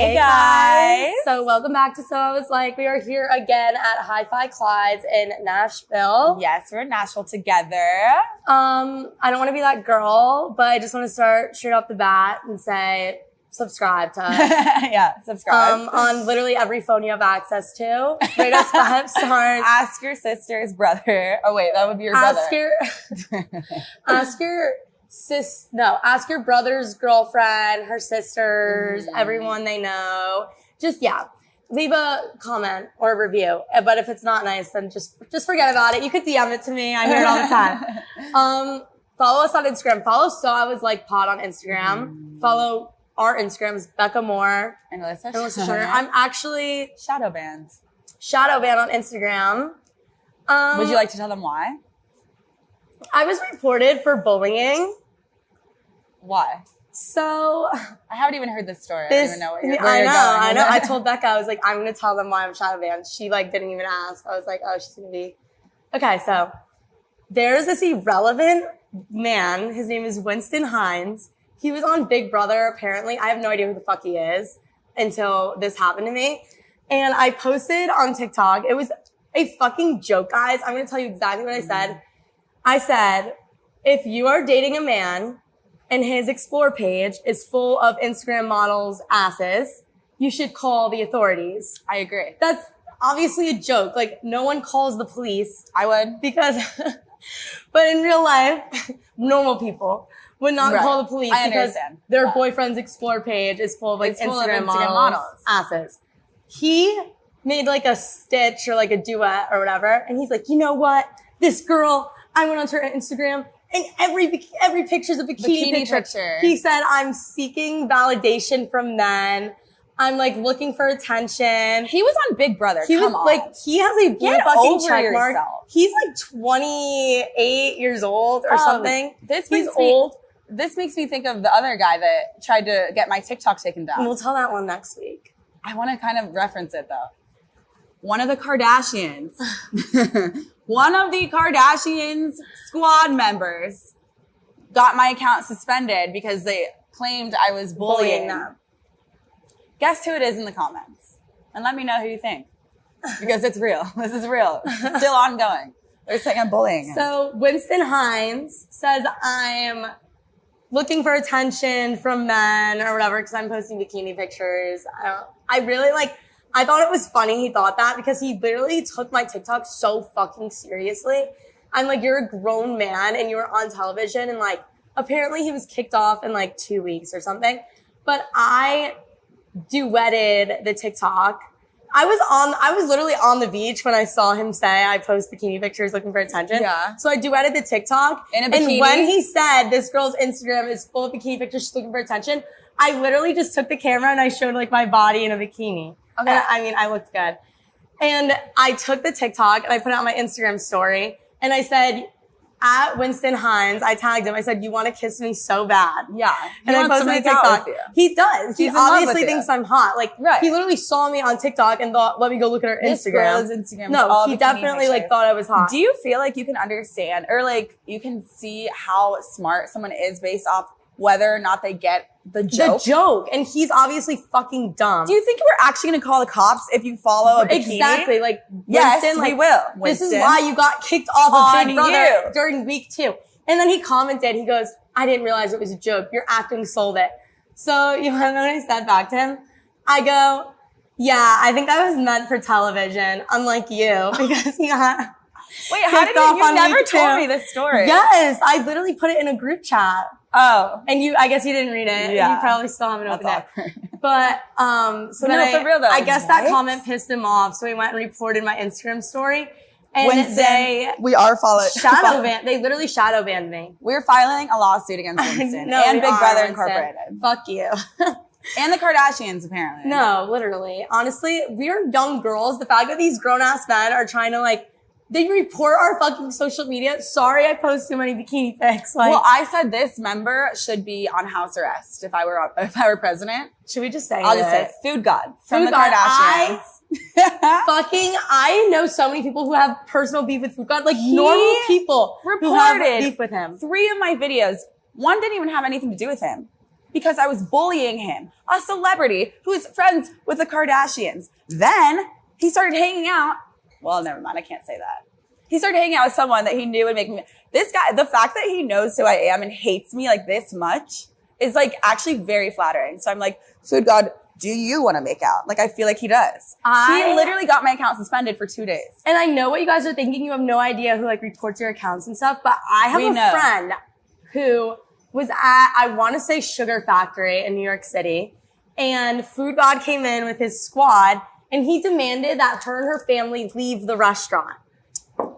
Hey guys. So welcome back to So I Was Like. We are here again at Hi-Fi Clyde's in Nashville. Yes, we're in Nashville together. I don't want to be that girl, but I just want to start straight off the bat and say subscribe to us. Yeah, subscribe. On literally every phone you have access to. Rate us 5 stars. Ask your sister's brother. Oh wait, that would be your brother. Ask your brother's girlfriend, her sisters, everyone they know. Just, leave a comment or a review. But if it's not nice, then just forget about it. You could DM it to me. I hear it all the time. Follow us on Instagram. Follow So I Was Like Pod on Instagram. Follow our Instagrams, Becca Moore and Alyssa Sugar. I'm actually shadow banned on Instagram. Would you like to tell them why? I was reported for bullying. Why? So I haven't even heard this story. I don't even know where you're going. I know. I told Becca, I was like, I'm going to tell them why I'm shadow banned. She didn't even ask. I was like, oh, she's going to be. Okay, so there's this irrelevant man. His name is Winston Hines. He was on Big Brother, apparently. I have no idea who the fuck he is until this happened to me. And I posted on TikTok. It was a fucking joke, guys. I'm going to tell you exactly what I said. I said, if you are dating a man and his Explore page is full of Instagram models' asses, you should call the authorities. I agree. That's obviously a joke. Like, no one calls the police. I would. Because, but in real life, normal people would not call the police because their boyfriend's Explore page is full of Instagram models' asses. He made like a stitch or like a duet or whatever. And he's like, you know what? This girl, I went onto her Instagram and every picture's a bikini picture. He said, I'm seeking validation from men. I'm like looking for attention. He was on Big Brother. He has a blue fucking check mark. He's like 28 years old or something. He's old. This makes me think of the other guy that tried to get my TikTok taken down. And we'll tell that one next week. I want to kind of reference it though. One of the Kardashians squad members got my account suspended because they claimed I was bullying them. Guess who it is in the comments? And let me know who you think. Because it's real. This is real. It's still ongoing. They're saying I'm bullying him. So Winston Hines says I'm looking for attention from men or whatever because I'm posting bikini pictures. I thought it was funny he thought that because he literally took my TikTok so fucking seriously. I'm like, you're a grown man and you were on television and like, apparently he was kicked off in like 2 weeks or something. But I duetted the TikTok. I was literally on the beach when I saw him say I post bikini pictures looking for attention. Yeah. So I duetted the TikTok. In a bikini? And when he said this girl's Instagram is full of bikini pictures, she's looking for attention, I literally just took the camera and I showed like my body in a bikini. Okay. And, I looked good. And I took the TikTok and I put it on my Instagram story. And I said, at Winston Hines, I tagged him. I said, you want to kiss me so bad. Yeah. And I posted my TikTok. He does. He obviously thinks I'm hot. Like, he literally saw me on TikTok and thought, let me go look at her Instagram. No, he definitely like thought I was hot. Do you feel like you can understand or like you can see how smart someone is based off whether or not they get the joke? And he's obviously fucking dumb. Do you think we're actually going to call the cops if you follow a bikini? Exactly. Like, yes, Winston, we will. This is why you got kicked off of Big Brother during week 2. And then he commented, he goes, I didn't realize it was a joke. Your acting sold it. So you want to know what I said back to him? I go, yeah, I think I was meant for television, unlike you, because he got Wait, how did you never told me this story? Yes, I literally put it in a group chat. Oh. And I guess you didn't read it. Yeah. You probably still haven't opened it. But, so then for real though. I guess that comment pissed him off. So he went and reported my Instagram story. And we are followed. They literally shadow banned me. We're filing a lawsuit against Winston and Big Brother Incorporated. Fuck you. And the Kardashians, apparently. No, literally. Honestly, we're young girls. The fact that these grown-ass men are trying to they report our fucking social media. Sorry I post too many bikini pics. Well, I said this member should be on house arrest if I were president. Should we just say I'll just say Food God from the Kardashians. I know so many people who have personal beef with Food God. Like normal people who have beef with him. 3 of my videos. One didn't even have anything to do with him. because I was bullying him, a celebrity who's friends with the Kardashians. Then he started hanging out. Well, never mind. I can't say that. He started hanging out with someone that he knew would make me. This guy, the fact that he knows who I am and hates me like this much is like actually very flattering. So I'm like, Food God, do you want to make out? Like, I feel like he does. He literally got my account suspended for 2 days. And I know what you guys are thinking. You have no idea who like reports your accounts and stuff, but I have a friend who was at, I want to say Sugar Factory in New York City, and Food God came in with his squad and he demanded that her and her family leave the restaurant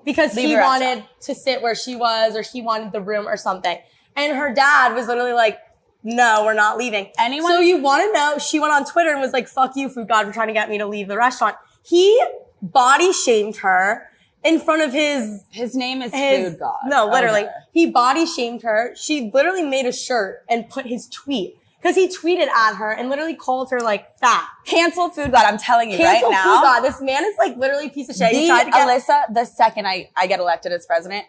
because he wanted to sit where she was or he wanted the room or something. And her dad was literally like, no, we're not leaving. So you want to know, she went on Twitter and was like, fuck you, Food God, for trying to get me to leave the restaurant. He body shamed her in front of his name is Food God. No, literally. Okay. He body shamed her. She literally made a shirt and put his tweet. Because he tweeted at her and literally called her like fat. Cancel Food God, I'm telling you right now. Cancel Food God. This man is like literally a piece of shit. Alyssa, the second I get elected as president.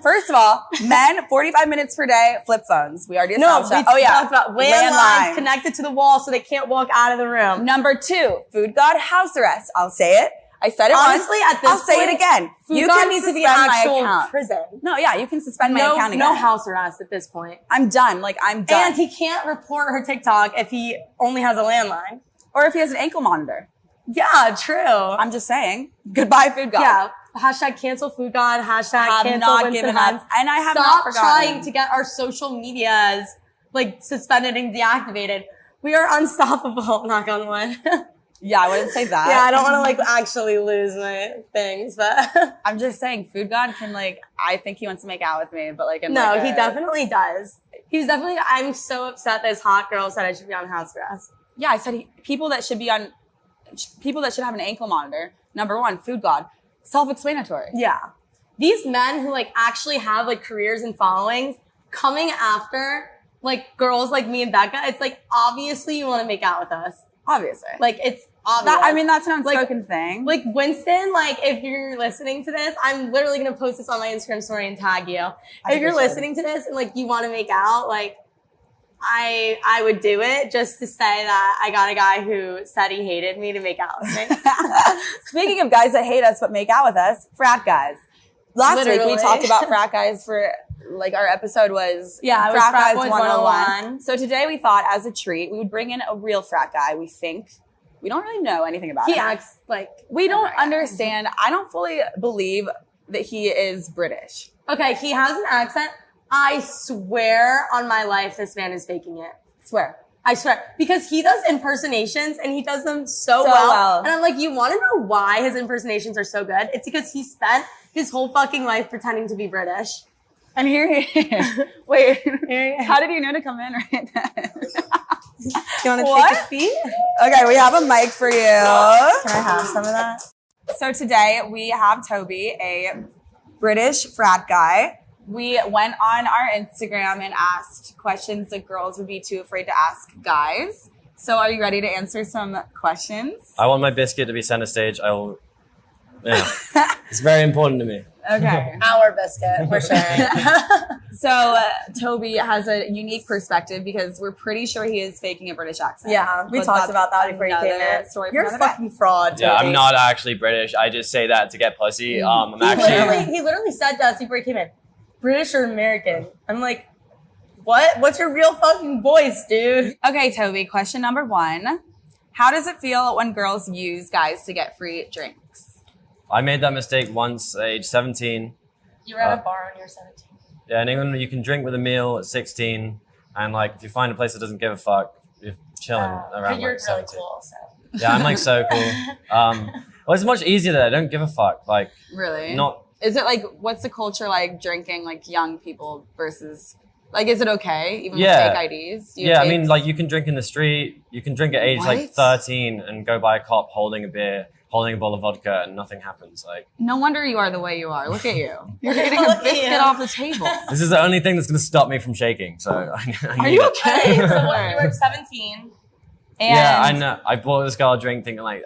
First of all, men, 45 minutes per day, flip phones. We already established that. Oh yeah. Talked about landlines connected to the wall so they can't walk out of the room. Number 2, Food God, house arrest. I'll say it. I said it honestly, once. At this I'll say it again. Food God needs to be in actual prison. No, yeah, you can suspend my account again. No house arrest at this point. I'm done. Like, I'm done. And he can't report her TikTok if he only has a landline. Or if he has an ankle monitor. Yeah, true. I'm just saying. Goodbye, Food God. Yeah. Hashtag cancel Food God. Hashtag have cancel not Winston given Hunt. up. And I have not forgotten. Stop trying to get our social medias like suspended and deactivated. We are unstoppable, knock on wood. Yeah, I wouldn't say that. Yeah, I don't want to like actually lose my things, but I'm just saying Food God can like, I think he wants to make out with me, but like, he definitely does. He's definitely, I'm so upset this hot girl said I should be on house arrest. Yeah, I said people that should have an ankle monitor. Number 1, Food God. Self-explanatory. Yeah. These men who like actually have like careers and followings coming after like girls like me and Becca, it's like, obviously you want to make out with us. Obviously. Like, it's obvious. That's an unspoken thing. Like, Winston, like, if you're listening to this, I'm literally going to post this on my Instagram story and tag you. If you're listening to this and, like, you want to make out, like, I would do it just to say that I got a guy who said he hated me to make out with me. Speaking of guys that hate us but make out with us, frat guys. Last week we talked about frat guys for, like, our episode was Frat Guys Boys 101. So today we thought, as a treat, we would bring in a real frat guy. We think. We don't really know anything about him. He acts like... We don't understand. I don't fully believe that he is British. Okay, he has an accent. I swear on my life this man is faking it. I swear. Because he does impersonations and he does them so well. And I'm like, you want to know why his impersonations are so good? It's because he spent his whole fucking life pretending to be British. And here he is. Wait, how did you know to come in right then? You want to take a seat? Okay, we have a mic for you. Can I have some of that? So today we have Toby, a British frat guy. We went on our Instagram and asked questions that girls would be too afraid to ask guys. So are you ready to answer some questions? I want my biscuit to be center stage. Yeah, it's very important to me. Okay. Our biscuit, for sure. So Toby has a unique perspective because we're pretty sure he is faking a British accent. Yeah, we talked about that before you came in. You're a fucking fraud, Toby. Yeah, I'm not actually British. I just say that to get pussy. I'm actually... He literally said to us before he came in, British or American? I'm like, what? What's your real fucking voice, dude? Okay, Toby, question number 1. How does it feel when girls use guys to get free drinks? I made that mistake once at age 17. You were at a bar when you were 17. Yeah, in England, you can drink with a meal at 16. And, like, if you find a place that doesn't give a fuck, you're chilling around, you're like, 17. really cool, so. Yeah, I'm, like, so cool. Well, it's much easier there. I don't give a fuck. Like, really? Not... Is it, like, what's the culture like drinking, like, young people versus... Like, is it okay, even with fake IDs? I mean, like, you can drink in the street. You can drink at age, like, 13 and go by a cop holding a beer, holding a bowl of vodka, and nothing happens. Like, no wonder you are the way you are. Look at you. You're eating a biscuit off the table. This is the only thing that's going to stop me from shaking, so I are you okay? So what, you were 17? And yeah, I know. I bought this girl a drink thinking, like,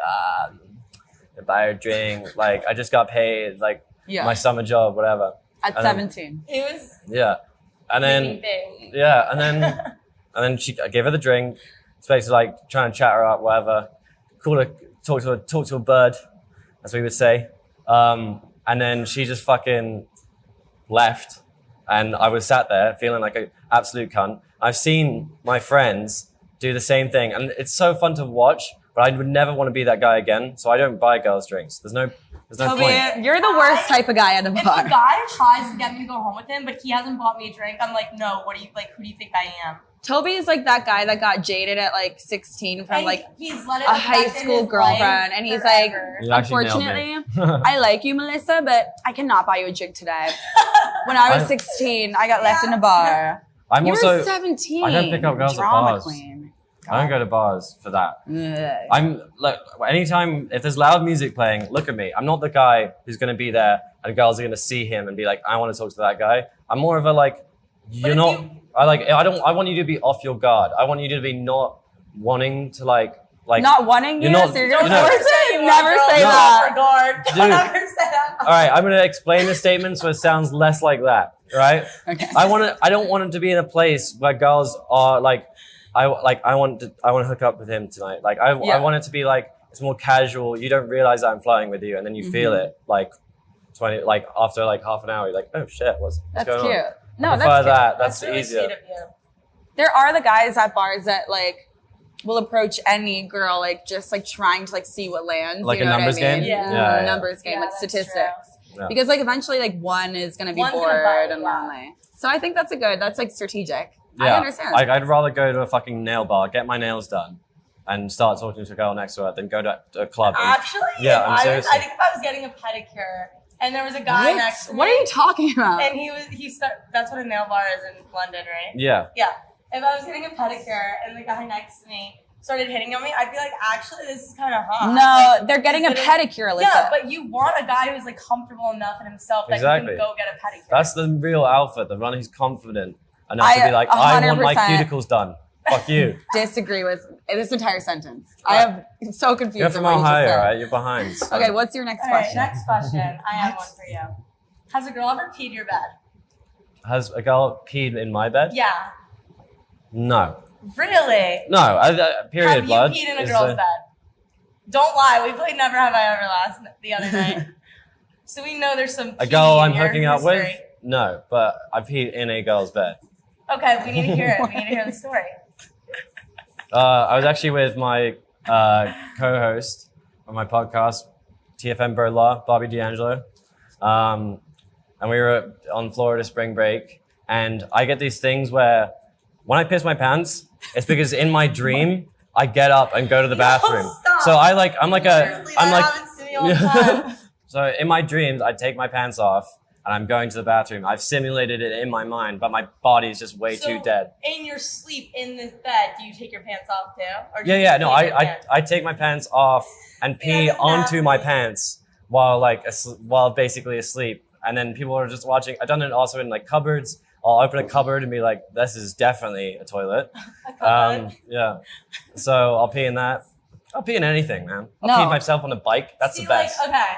buy her a drink. Like, I just got paid, like, my summer job, whatever. At 17. It was... Yeah. And then, and And then I gave her the drink. It's basically like trying to chat her up, whatever. Call her, talk to a bird, as we would say. And then she just fucking left. And I was sat there feeling like an absolute cunt. I've seen my friends do the same thing. And it's so fun to watch, but I would never want to be that guy again. So I don't buy girls drinks. There's no Toby, point. you're the worst type of guy at a If bar. a guy tries to get me to go home with him, but he hasn't bought me a drink, I'm like, no, who do you think I am? Toby is like that guy that got jaded at like 16 from And like he's let it a affect high his school life girlfriend, and he's like, forever. You actually nailed unfortunately, I like you, Melissa, but I cannot buy you a drink today. When I was 16, I got left in a bar. I'm You also were 17. I don't pick up girls at Drama bars. queen. I don't go to bars for that. Ugh. I'm like, anytime if there's loud music playing, look at me. I'm not the guy who's going to be there and girls are going to see him and be like, I want to talk to that guy. I'm more of a like, you're not. I want you to be off your guard. I want you to be not wanting to like. Not wanting you, you're not- so you're you gonna know- force it? Never say No. that. Dude. Don't ever say that. All right, I'm going to explain the statement so it sounds less like that. Right? Okay. I don't want him to be in a place where girls are like, I want to hook up with him tonight. Like I want it to be like it's more casual. You don't realize that I'm flying with you, and then you feel it like after like half an hour. You're like, oh shit, what's That's going cute. on? No, I that's prefer cute. that. That's really easier. sweet of you. There are the guys at bars that like will approach any girl like just like trying to like see what lands. Like you a know numbers what I mean? game? Yeah. Numbers game, Yeah, like that's statistics. true. Yeah. Because like eventually like one is gonna be One's gonna bored bite, and yeah. lonely. So I think that's like strategic. Yeah, I understand. I'd rather go to a fucking nail bar, get my nails done, and start talking to a girl next to her than go to a club. And, Actually, Yeah, if I'm I serious. think if I was getting a pedicure and there was a guy next to me, What are you talking about? and that's what a nail bar is in London, right? yeah. Yeah. If I was getting a pedicure and the guy next to me started hitting on me, I'd be like, actually, this is kind of hot. No, Like, they're getting a is it pedicure, Alyssa. Yeah, but you want a guy who's like comfortable enough in himself that Exactly. he can go get a pedicure. That's the real alpha, the one who's confident enough to I be like, I want my 100% cuticles done. Fuck you. Disagree with this entire sentence. I'm so confused. You're from at what you just Ohio, said. right? You're behind. So. Okay, what's your next All right, question? next question. I have one for you. Has a girl ever peed your bed? Has a girl peed in my bed? Yeah. No. Really? No. Period Have blood. you peed in a is girl's bed? Don't lie. We played Never Have I Ever the other night. So we know there's some A pee girl in I'm your hooking up with? history. No, but I peed in a girl's bed. Okay, we need to hear it. We need to hear the story. I was actually with my co-host on my podcast, TFM Bird Law, Bobby D'Angelo. And we were on Florida spring break. And I get these things where when I piss my pants, it's because in my dream, I get up and go to the bathroom. stop. So I'm Literally, like, that happens to me all the time. so in my dreams, I take my pants off and I'm going to the bathroom. I've simulated it in my mind, but my body is just way too dead. In your sleep in this bed, do you take your pants off too? Or do you Yeah, no, leave your pants? I take my pants off and pee Yeah, onto my exactly. pants while basically asleep. And then people are just watching. I've done it also in like cupboards. I'll open a cupboard and be like, this is definitely a toilet. A cupboard. Yeah. So I'll pee in that. I'll pee in anything, man. I'll No. pee myself on a bike. That's See, the best. Like, okay,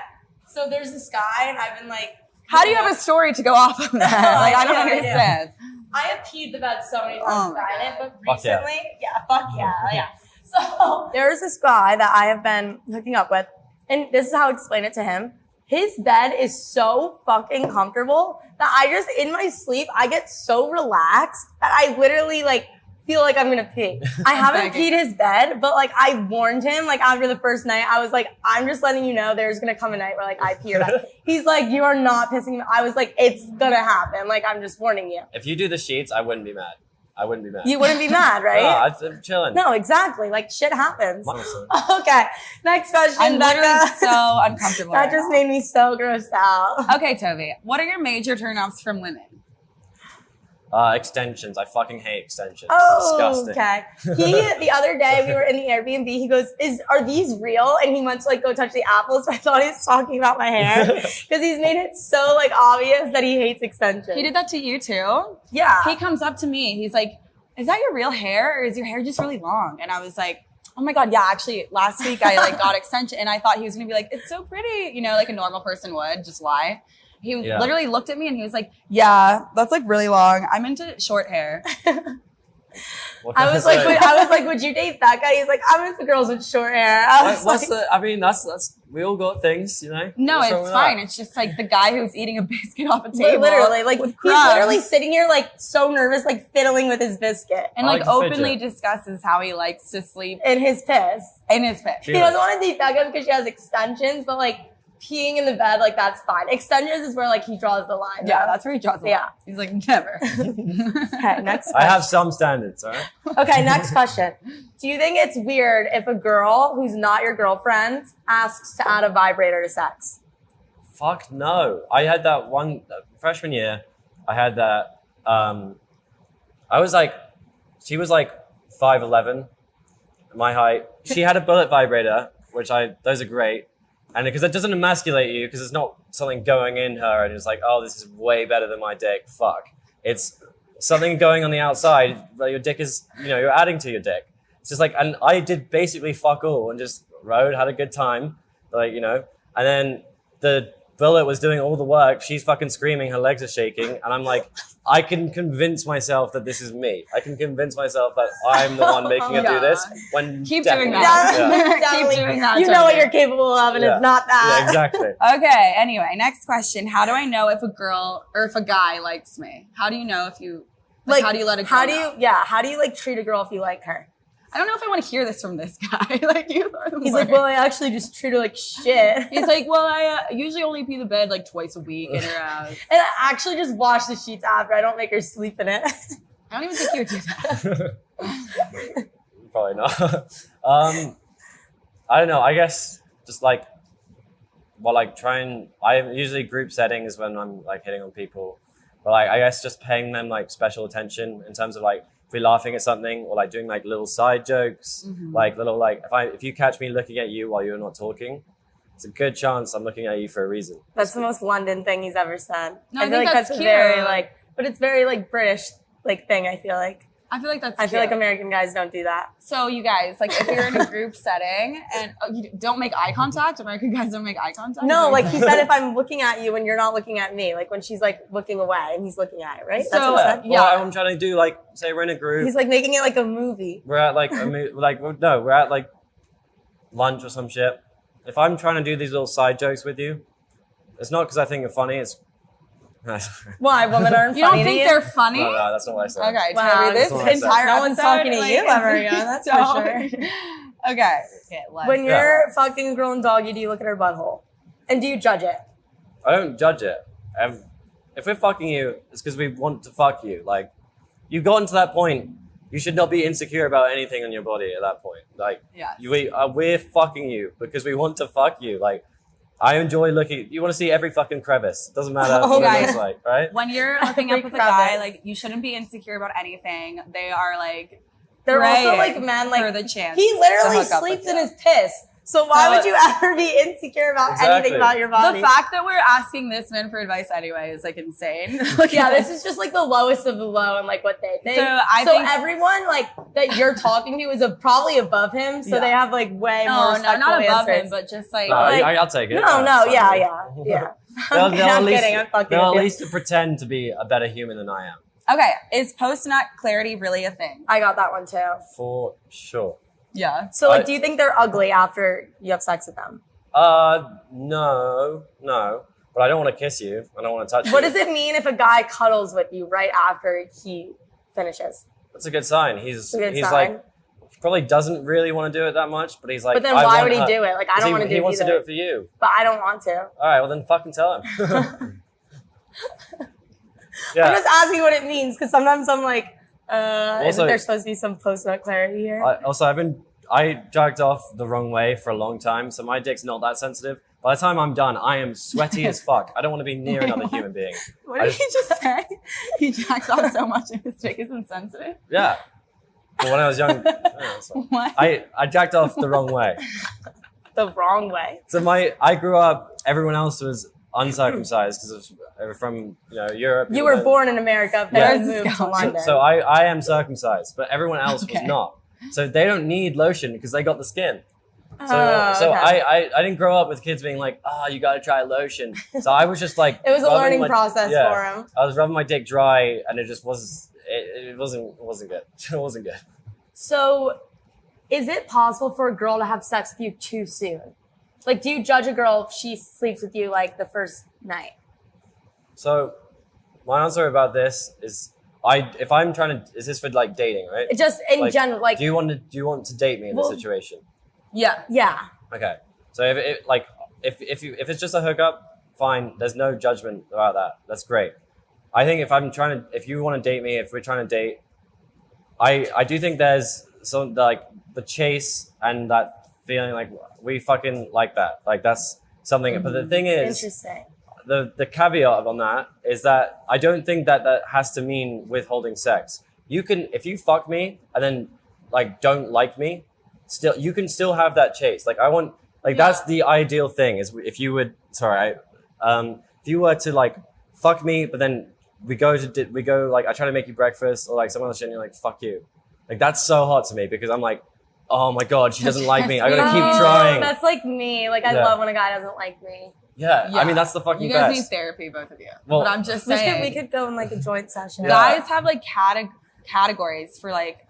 so there's this guy, and I've been like, How do you have a story to go off of that? Like, I don't I do. understand. I have peed the bed so many times Oh my in it, but Fuck yeah. recently, fuck yeah. So there's this guy that I have been hooking up with, and this is how I explain it to him. His bed is so fucking comfortable that I just, in my sleep, I get so relaxed that I literally like feel like I'm gonna pee. I haven't Begging. peed his bed, but like I warned him, like after the first night, I was like, I'm just letting you know there's gonna come a night where like I pee your bed. He's like, you are not pissing me. I was like, it's gonna happen. Like, I'm just warning you. If you do the sheets, I wouldn't be mad. I wouldn't be mad. You wouldn't be mad, right? No, I'm chilling. No, exactly. Like shit happens. Honestly. Okay, next question, I'm literally Becca. so uncomfortable. That right just now. made me so grossed out. Okay, Toby. What are your major turnoffs from women? Extensions. I fucking hate extensions. Oh, Disgusting. okay. The other day we were in the Airbnb. He goes, "Are these real?" And he went to like go touch the apples. So I thought he was talking about my hair because he's made it so like obvious that he hates extensions. He did that to you too? Yeah. He comes up to me. He's like, is that your real hair or is your hair just really long? And I was like, oh my God, yeah, actually last week I like got extension and I thought he was gonna be like, it's so pretty, you know, like a normal person would, just lie. He literally looked at me and he was like, yeah, that's like really long. I'm into short hair. What can I was say? like, would you date that guy? He's like, I'm into girls with short hair. I was What's like, the, I mean, that's we all got things, you know. No, What's wrong it's with fine. that? It's just like the guy who's eating a biscuit off a table. literally, like with he's crumbs. literally sitting here like so nervous, like fiddling with his biscuit And I like like to openly fidget. discusses how he likes to sleep in his piss. in his pit. He doesn't want to date that guy because she has extensions, but like peeing in the bed, like that's fine. Extensions is where like he draws the line. Yeah, though. that's where he draws the line. Yeah. He's like, never. Okay, next question. I have some standards, all right? Okay, next question. Do you think it's weird if a girl who's not your girlfriend asks to add a vibrator to sex? Fuck no. I had that one freshman year. I had that. I was like, she was like 5'11", my height. She had a bullet vibrator, those are great. And because it doesn't emasculate you, because it's not something going in her and it's like, oh, this is way better than my dick. Fuck. It's something going on the outside, but your dick is, you're adding to your dick. It's just like, and I did basically fuck all and just rode, had a good time, and then the bullet was doing all the work. She's fucking screaming, her legs are shaking, and I'm like, I can convince myself that this is me. I can convince myself that I'm the one making her do this. When Keep doing definitely- that. Yeah. Keep doing that. You know what Toby. you're capable of, and Yeah. it's not that. Yeah, exactly. Okay, anyway, next question. How do I know if a girl or if a guy likes me? How do you know if you, like how do you let a girl know? How do you like treat a girl if you like her? I don't know if I want to hear this from this guy. Like, you are the He's worst. like, well, I actually just treat her like shit. He's like, well, I usually only pee the bed like twice a week in her house. And I actually just wash the sheets after. I don't make her sleep in it. I don't even think you would do that. Probably not. I don't know. I guess just like, I usually group settings when I'm like hitting on people, but like I guess just paying them like special attention in terms of like if we're laughing at something or like doing like little side jokes, like little like if you catch me looking at you while you're not talking, it's a good chance I'm looking at you for a reason. That's the most London thing he's ever said. No, I I feel think like that's a cute. very like, but it's very like British like thing. I feel like that's I feel like cute. American guys don't do that. So you guys, like if you're in a group setting and you don't make eye contact, American guys don't make eye contact? No, like he said, if I'm looking at you and you're not looking at me, like when she's like looking away and he's looking at it, right? That's So, what he said. yeah. Well, I'm trying to do like, say we're in a group. He's like making it like a movie. We're at like we're at like lunch or some shit. If I'm trying to do these little side jokes with you, it's not because I think you're funny. It's Why women aren't You funny don't to think you? they're funny? No, that's not what I said. Okay, Wow, Toby, this that's what I said. entire No one's episode, talking to like, you ever it's again, that's so- for sure. Okay, let's When you're fucking a girl and doggy, do you look at her butthole? And do you judge it? I don't judge it. If we're fucking you, it's because we want to fuck you. Like, you've gotten to that point. You should not be insecure about anything on your body at that point. Like, Yes. we're fucking you because we want to fuck you. Like, I enjoy looking. You want to see every fucking crevice. Doesn't matter what guys. it looks like, right? When you're hooking up Every with a guy, crevice. like you shouldn't be insecure about anything. They are like They're also praying like men, like for the chance. he literally to hook up sleeps with in you. his piss. So why So- would you ever be insecure about Exactly. anything about your body? The fact that we're asking this man for advice anyway is like insane. Like, yeah, this is just like the lowest of the low and like what they think. So I think- everyone like that you're talking to is probably above him, so Yeah. they have like way more no, respectful not above answers. him, but just like No, like- I'll take it. No, That's no, fine. yeah. They'll I'm at least, kidding, I'm fucking they'll with at you. least pretend to be a better human than I am. okay, is post-nut clarity really a thing? I got that one too. For sure. Yeah. So like, I- do you think they're ugly after you have sex with them? No. But I don't want to kiss you. I don't want to touch you. What does it mean if a guy cuddles with you right after he finishes? That's a good sign. He's a good he's sign. like, he probably doesn't really want to do it that much, but he's like, But then I why want would he her. do it? Like I don't want to do He it wants either. to do it for you. But I don't want to. All right, well then fucking tell him. Yeah. I'm just asking what it means because sometimes I'm like, isn't Also- there supposed to be some post-nut clarity here? I jacked off the wrong way for a long time, so my dick's not that sensitive. By the time I'm done, I am sweaty as fuck. I don't want to be near another human being. What I did he just say? He jacks off so much and his dick is insensitive. Yeah. But when I was young, What? I jacked off the wrong way. The wrong way. So I grew up. Everyone else was uncircumcised because from Europe. You were born in America, but Yeah. then moved to London. So I am circumcised, but everyone else Okay. was not. So they don't need lotion because they got the skin. So okay. I didn't grow up with kids being like, you gotta try lotion. So I was just like, It was a rubbing learning my- process yeah. for him. I was rubbing my dick dry, and it just it wasn't good. It wasn't good. So, is it possible for a girl to have sex with you too soon? Like, do you judge a girl if she sleeps with you like the first night? So my answer about this is, if I'm trying to, is this for like dating, right? It just in Like, general, like do you want to date me in Well- this situation? yeah. Okay. So if it's just a hookup, fine. There's no judgment about that. That's great. I think if you want to date me, if we're trying to date, I do think there's some like the chase and that feeling like we fucking like that. Like that's something. But the thing is, Interesting. the caveat on that is that I don't think that has to mean withholding sex. You can, if you fuck me and then like don't like me, you can still have that chase. Like that's the ideal thing is if you would, if you were to like fuck me, but then we go like I try to make you breakfast or like some other shit and you're like, fuck you. Like that's so hot to me because I'm like, oh my God, she doesn't like me. I gotta keep trying. That's like me. Like I Yeah. love when a guy doesn't like me. Yeah, I mean that's the fucking You guys best. need therapy, both of you. Well- But I'm just We saying. could go in like a joint session. Yeah. Guys have like categories for like,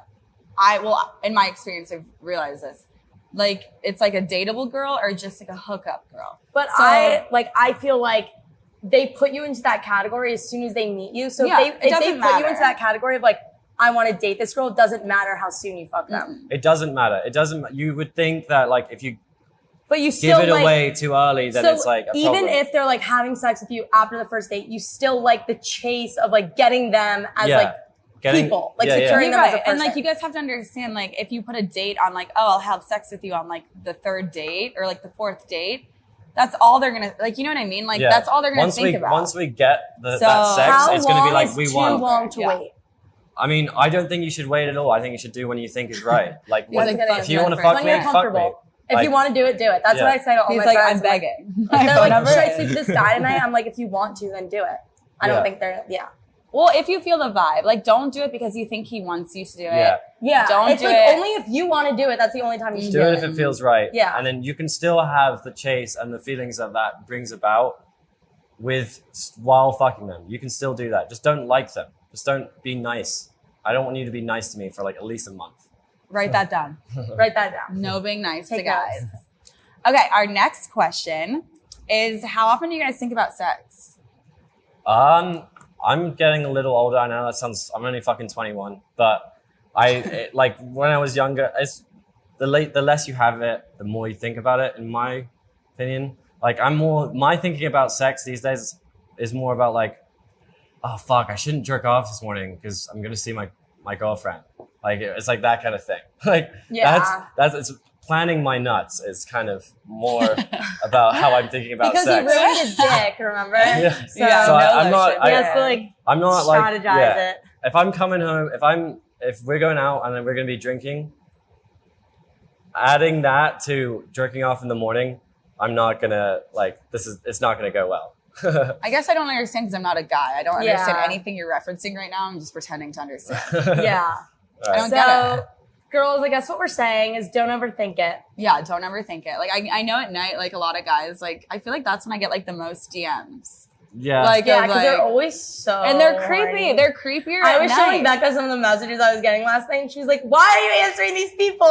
in my experience, I've realized this. Like, it's like a dateable girl or just like a hookup girl. But So- I feel like they put you into that category as soon as they meet you. So Yeah, if it they doesn't put you matter. into that category of like, I want to date this girl, it doesn't matter how soon you fuck them. It doesn't matter. It doesn't. You would think that like if you But you give still it like, away too early, then so it's like a even problem. if they're like having sex with you after the first date, you still like the chase of like getting them as like people, like securing You're them as a right. person. And like you guys have to understand, like if you put a date on like, oh, I'll have sex with you on like the third date or like the fourth date, that's all they're gonna like. You know what I mean? Like that's all they're gonna think about. Once we get that So sex, how it's gonna be long like is we too won. long to Yeah. wait? I mean, I don't think you should wait at all. I think you should do when you think is right. Like, He's like, fuck if you me want to first. fuck When me, you're fuck me. comfortable. If Like- you want to do it, do it. That's Yeah. what I say to all He's my like, friends. I'm begging. If My they're phone like, number should I is- sleep with this guy tonight? I'm like, if you want to, then do it. I Yeah. don't think they're, Well, if you feel the vibe, like don't do it because you think he wants you to do it. Yeah. Don't it's do like it. only if you want to do it, that's the only time you should Do it if it feels right. Yeah. And then you can still have the chase and the feelings that brings about while fucking them. You can still do that. Just don't like them. Just don't be nice. I don't want you to be nice to me for like at least a month. Write that down. Write that down. No being nice to Take guys. notes. Okay, our next question is how often do you guys think about sex? I'm getting a little older. I know that sounds. I'm only fucking 21, but like when I was younger, it's the less you have it, the more you think about it. In my opinion, like my thinking about sex these days is more about like, oh fuck, I shouldn't jerk off this morning because I'm gonna see my girlfriend. Like it's like that kind of thing. Like that's it's planning my nuts is kind of more about how I'm thinking about Because sex. he ruined his dick, remember? Yeah. So, So I'm not. he has to like I'm not like strategize it. If I'm coming home, if we're going out and then we're gonna be drinking, adding that to jerking off in the morning, I'm not gonna like it's not gonna go well. I guess I don't understand because I'm not a guy. I don't Yeah. understand anything you're referencing right now. I'm just pretending to understand. Yeah. I don't So, get it. girls, I guess what we're saying is don't overthink it. Yeah, don't ever think it. Like I know at night, like a lot of guys, like I feel like that's when I get like the most DMs. Yeah. Like Yeah, of, because like, they're always so and they're creepy. horny. They're creepier. I at was showing night. Becca some of the messages I was getting last night, and she was like, "Why are you answering these people?"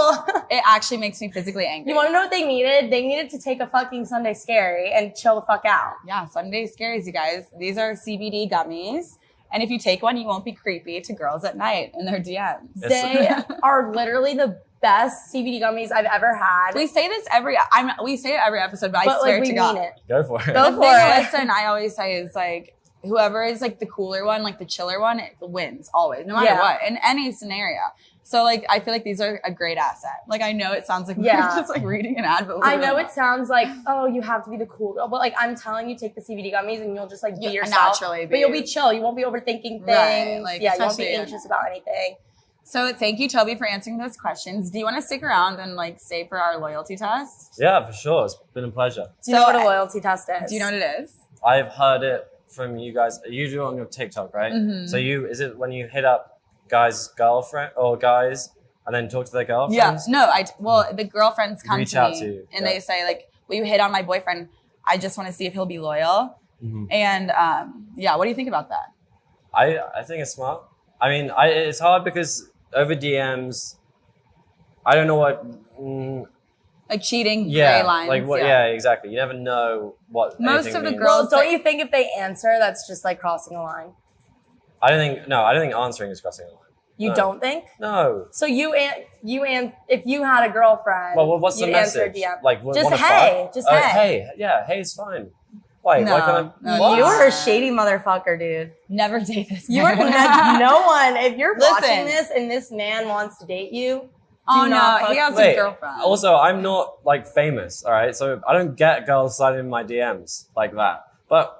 It actually makes me physically angry. You want to know what they needed? They needed to take a fucking Sunday Scary and chill the fuck out. Yeah, Sunday Scaries, you guys. These are CBD gummies. And if you take one, you won't be creepy to girls at night in their DMs. They are literally the best CBD gummies I've ever had. We say this we say it every episode, but I but swear like we to God. mean it. Go for it. Go The for thing it. Alyssa and I always say is like, whoever is like the cooler one, like the chiller one, it wins always, no matter Yeah. what, in any scenario. So like, I feel like these are a great asset. Like I know it sounds like Yeah. we're just like reading an ad, but I know it sounds like, oh, you have to be the cool girl, but like I'm telling you, take the CBD gummies and you'll just like be You'll yourself. naturally But you'll be. be chill. You won't be overthinking things. Right, like, yeah, you won't be especially in- anxious about anything. So thank you, Toby, for answering those questions. Do you want to stick around and like stay for our loyalty test? Yeah, for sure. It's been a pleasure. Do you know what a I- loyalty test is? Do you know what it is? I've heard it from you guys. You do it on your TikTok, right? Mhm. So is it when you hit up guys' girlfriend or guys and then talk to their Yeah. girlfriends? No, the girlfriends come Reach to out me to you, and yeah. they say like, will you hit on my boyfriend? I just want to see if he'll be loyal. Mm-hmm. And what do you think about that? I think it's smart. I mean, it's hard because over DMs, I don't know what. Like cheating, Yeah, gray lines. like what? Yeah. Exactly. You never know what. Most anything of the means. girls- Well, don't you think if they answer, that's just like crossing a line? I don't think answering is crossing a line. You No. don't think? No. So if you had a girlfriend, Well, what's the you'd answer a message? DM. Like, Just wanna hey, fuck? just Oh, hey. Hey, yeah, hey is fine. Why? No, Why can't I? no, What? You are a shady motherfucker, dude. Never date this You are man. no one. If you're Listen. watching this and this man wants to date you, Oh do not no, fuck he has Wait, a girlfriend. Also, I'm not like famous, all right? So I don't get girls sliding in my DMs like that. But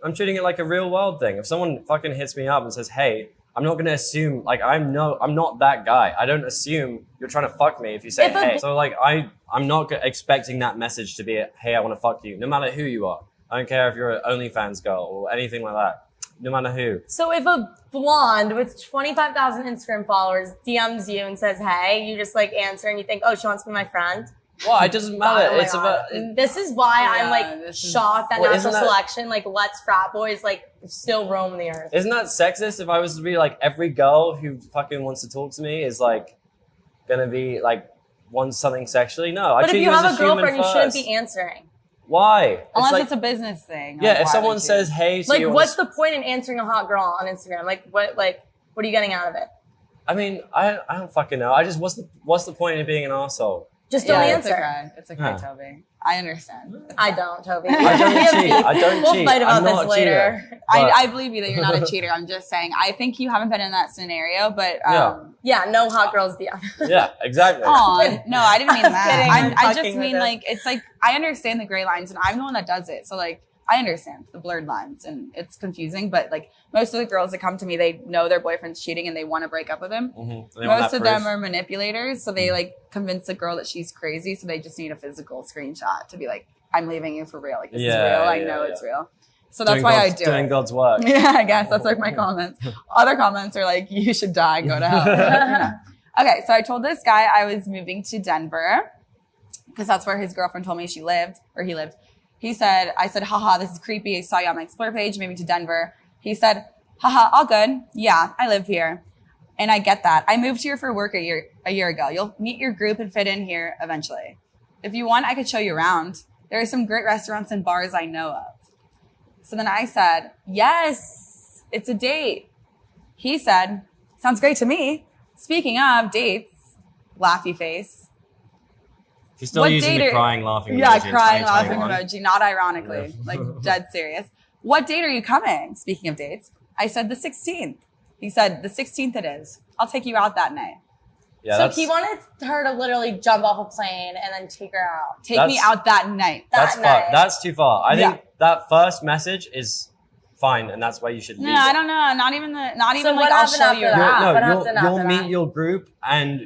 I'm treating it like a real world thing. If someone fucking hits me up and says, "Hey," I'm not gonna assume like I'm not that guy. I don't assume you're trying to fuck me if you say If a- "Hey." So like I'm not expecting that message to be, "Hey, I want to fuck you," no matter who you are. I don't care if you're an OnlyFans girl or anything like that. No matter who. So if a blonde with 25,000 Instagram followers DMs you and says, hey, you just like answer and you think, oh, she wants to be my friend? Well, it doesn't matter. Oh my It's God. about. This is why I'm Yeah, like this is- shocked that Well, natural isn't that- selection like lets frat boys like still roam the earth. Isn't that sexist? If I was to be like every girl who fucking wants to talk to me is like gonna be like wants something sexually? No, I But if treat you as have a human girlfriend, you shouldn't first. be answering. Why? Unless like, it's a business thing. yeah. Like, If why someone would you? says hey to Like, you, what's the point in answering a hot girl on Instagram? Like, what are you getting out of it? I mean, I don't fucking know. I just what's the point in being an arsehole? Just don't Yeah, answer. It's okay, Yeah. Toby. I understand. I don't, Toby. I don't We have cheat. beef. I don't We'll cheat. fight about I'm not this a cheater. later. But- I believe you that you're not a cheater. I'm just saying. I think you haven't been in that scenario, but Yeah. Yeah, no hot girls DM. Yeah, exactly. Aw, no, I didn't mean I'm that. kidding. I'm I just fucking with mean him. like it's like I understand the gray lines, and I'm the one that does it. So like I understand the blurred lines, and it's confusing. But like most of the girls that come to me, they know their boyfriend's cheating, and they want to break up with him. Mm-hmm. Most of them are manipulators, so they like convince the girl that she's crazy, so they just need a physical screenshot to be like, "I'm leaving you for real. Like this is Yeah, real. I yeah, know yeah. it's real." So that's why I do doing it. God's work. Yeah, I guess that's like my comments. Other comments are like, "You should die, go to hell." You know. Okay, so I told this guy I was moving to Denver because that's where his girlfriend told me he lived. I said, haha, this is creepy. I saw you on my Explore page, moving to Denver. He said, haha, all good. Yeah, I live here. And I get that. I moved here for work a year ago. You'll meet your group and fit in here eventually. If you want, I could show you around. There are some great restaurants and bars I know of. So then I said, yes, it's a date. He said, sounds great to me. Speaking of dates, laughy face. He's still What using date the are- crying, laughing emoji. Yeah, in crying, laughing 2021. emoji, not ironically, Yeah. like dead serious. What date are you coming? Speaking of dates, I said the 16th. He said, the 16th it is. I'll take you out that night. Yeah, So that's, he wanted her to literally jump off a plane and then take her out. Take me That's- out that night. that's that far. night. That's too far. I Yeah. think that first message is fine, and that's where you should leave No, it. I don't know. Not even So like what I'll happened show after you that? around. What No, happened you'll after meet that? your group and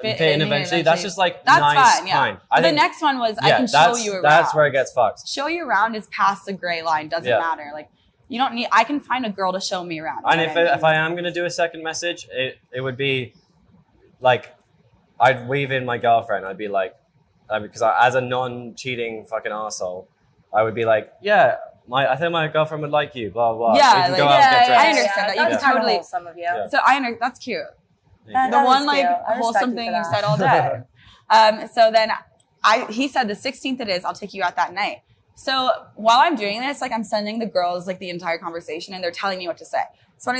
Fit fit in in here eventually. That's eventually. just like That's nice, fine, yeah. kind. But the next one was I can show you around. That's where it gets fucked. Show you around is past the gray line. Doesn't Yeah. matter. Like you don't need. I can find a girl to show me around. And You know what if I am gonna do a second message, it would be like I'd weave in my girlfriend. I'd be like, because as a non-cheating fucking arsehole, I would be like, yeah, I think my girlfriend would like you. Blah blah. Yeah, we can like- go out and get I dressed. understand that. You That's can kinda totally- wholesome of you. Yeah. So that's cute. That- The that one is like cute. I respect wholesome you thing for you that. said all day. So then he said the 16th it is. I'll take you out that night. So while I'm doing this, like I'm sending the girls like the entire conversation, and they're telling me what to say. So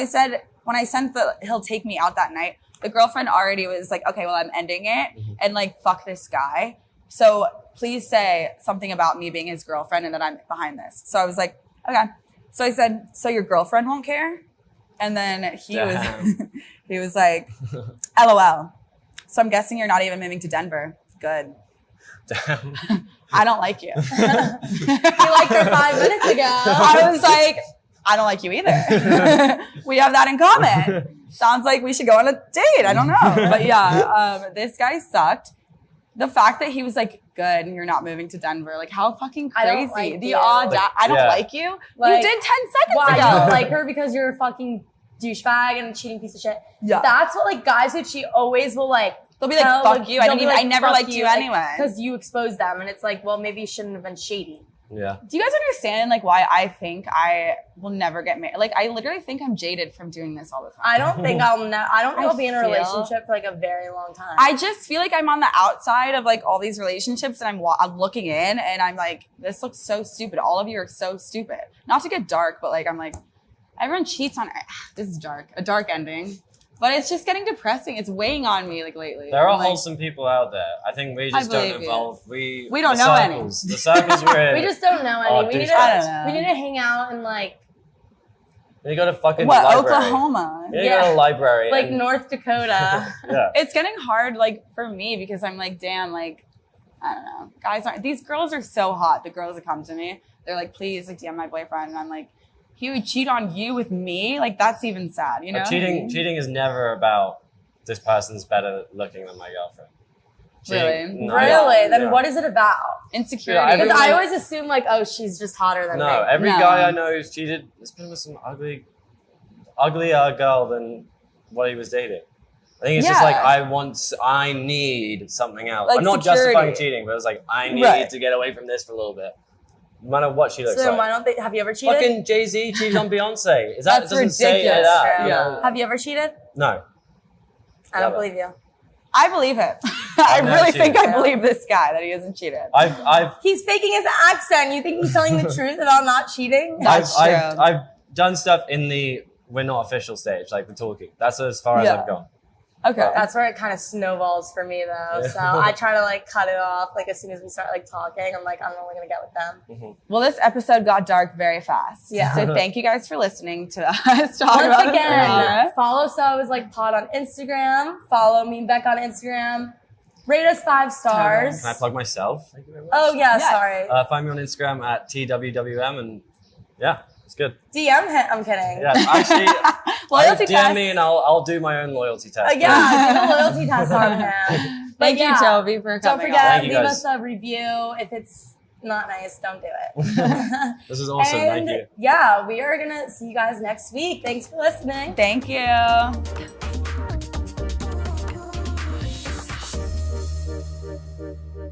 when I sent the he'll take me out that night, the girlfriend already was like, okay, well I'm ending it, and like fuck this guy. So please say something about me being his girlfriend and that I'm behind this. So I was like, okay. So I said, so your girlfriend won't care? And then he Damn. was like, LOL. So I'm guessing you're not even moving to Denver. Good. Damn. I don't like you. You liked her 5 minutes ago. I was like, I don't like you either. We have that in common. Sounds like we should go on a date. I don't know. But yeah, this guy sucked. The fact that he was like, good, and you're not moving to Denver. Like, how fucking I don't crazy. like The you. audacity. I don't Yeah. like you. Like, you did 10 seconds Why, you ago. don't like her because you're a fucking douchebag and a cheating piece of shit. Yeah. That's what like guys who cheat always will like They'll be like, fuck you. I never liked you anyway. Because you exposed them. And it's like, well, maybe you shouldn't have been shady. Yeah. Do you guys understand like why I think I will never get married? Like I literally think I'm jaded from doing this all the time. I don't think I'll be in a relationship for like a very long time. I just feel like I'm on the outside of like all these relationships and I'm looking in and I'm like, this looks so stupid. All of you are so stupid. Not to get dark, but like I'm like, everyone cheats on this is dark. A dark ending. But it's just getting depressing. It's weighing on me like lately. There are like, wholesome people out there. I think we just don't evolve. We don't know any. The circles we're in. We just don't know any. We need to hang out and like. You go to fucking library. Oklahoma. You go to a library. Like North Dakota. Yeah. It's getting hard like for me because I'm like, damn, like, I don't know. These girls are so hot. The girls that come to me, they're like, please like DM my boyfriend. And I'm like, he would cheat on you with me? Like, that's even sad, you know? Cheating is never about this person's better looking than my girlfriend. Really? No, really? Then what is it about? Insecurity. Because I always assume like, oh, she's just hotter than me. No, every guy I know who's cheated has been with some uglier girl than what he was dating. I think it's just like, I need something else. Like I'm not security. justifying cheating, but it's like, I need to get away from this for a little bit. No matter what she looks so then like. why don't they? Have you ever cheated? Fucking Jay-Z cheated on Beyonce. Is that That's doesn't say ridiculous. that? Yeah. Have you ever cheated? No. I don't believe you. I believe it. I really think I believe this guy that he hasn't cheated. He's faking his accent. You think he's telling the truth and I'm not cheating? That's true. I've done stuff in the we're not official stage, like the talking. That's as far as I've gone. Okay. That's where it kind of snowballs for me though. So I try to like cut it off. Like as soon as we start like talking, I'm like, I'm only gonna get with them. Mm-hmm. Well, this episode got dark very fast. Yeah. So thank you guys for listening to us talk about Once again, this. follow So I Was Like Pod on Instagram. Follow me and Becca on Instagram. Rate us 5 stars. Can I plug myself? Thank you very much. Oh yeah, Yes. sorry. Find me on Instagram at TWWM and yeah, it's good. DM hit. I'm kidding. Yeah, actually, Loyalty DM test. me and I'll do my own loyalty test. Yeah, do a loyalty test on him. Thank you, Toby, for Don't coming forget, Thank you, leave guys. us a review. If it's not nice, don't do it. This is awesome. And Thank you. yeah, we are gonna see you guys next week. Thanks for listening. Thank you.